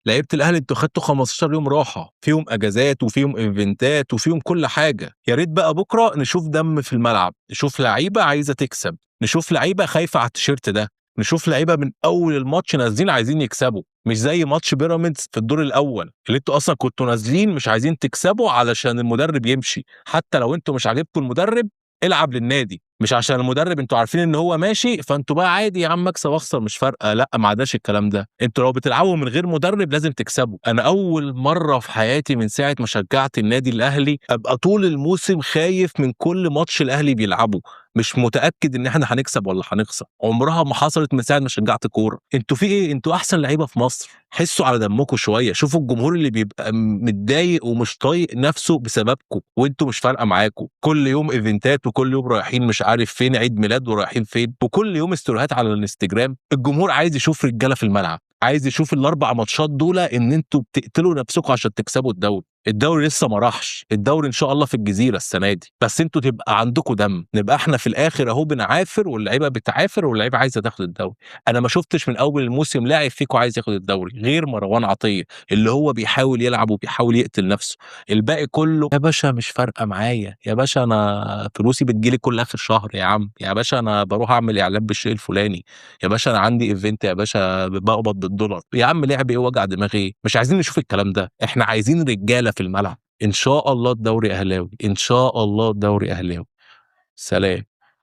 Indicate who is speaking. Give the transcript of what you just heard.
Speaker 1: لعيبه الاهلي انتوا خدتوا 15 يوم راحه، فيهم اجازات وفيهم ايفنتات وفيهم كل حاجه. يا ريت بقى بكره نشوف دم في الملعب، نشوف لعيبه عايزه تكسب، نشوف لعيبه خايفه على التيشيرت ده، نشوف لعيبه من اول الماتش نازلين عايزين يكسبوا، مش زي ماتش بيراميدز في الدور الاول اللي انتوا اصلا كنتوا نازلين مش عايزين تكسبوا علشان المدرب يمشي. حتى لو انتوا مش عاجبكم المدرب العب للنادي، مش عشان المدرب انتوا عارفين ان هو ماشي فانتوا بقى عادي يا عم اكسب اخسر مش فارقه. لا، ما عادش الكلام ده. انتوا لو بتلعبوا من غير مدرب لازم تكسبوا. انا اول مره في حياتي من ساعه ما شجعت النادي الاهلي ابقى طول الموسم خايف من كل ماتش الاهلي بيلعبه، مش متاكد ان احنا هنكسب ولا هنخسر. عمرها ما حصلت من ساعه ما شجعت كوره. انتوا في ايه؟ انتوا احسن لعيبه في مصر، حسوا على دمكم شويه. شوفوا الجمهور اللي بيبقى متضايق ومش طايق نفسه بسببكم وانتوا مش فارقه معاكم. كل يوم ايفنتات وكل يوم رايحين مش عارف فين عيد ميلاد ورايحين فين، وكل يوم استوريهات على الانستجرام. الجمهور عايز يشوف رجاله في الملعب، عايز يشوف الاربع ماتشات دول ان انتوا بتقتلوا نفسكم عشان تكسبوا الدوري. الدوري لسه ما راحش، الدوري ان شاء الله في الجزيره السنه دي، بس انتوا تبقى عندكم دم، نبقى احنا في الاخر اهو بنعافر واللعيبه بتعافر واللعيبه عايزه تاخد الدوري. انا ما شفتش من اول الموسم لاعب فيكم عايز ياخد الدوري غير مروان عطيه اللي هو بيحاول يلعب وبيحاول يقتل نفسه. الباقي كله يا باشا مش فارقه معايا، يا باشا انا فلوسي بتجيلي كل اخر شهر، يا عم يا باشا انا بروح اعمل اعلان بالشيء الفلاني، يا باشا انا عندي ايفنت، يا باشا بقبض بالدولار. يا عم لعب ايه وجع دماغي ايه؟ مش عايزين نشوف الكلام ده، احنا عايزين رجاله في الملعب. ان شاء الله الدوري اهلاوي، ان شاء الله الدوري اهلاوي. سلام.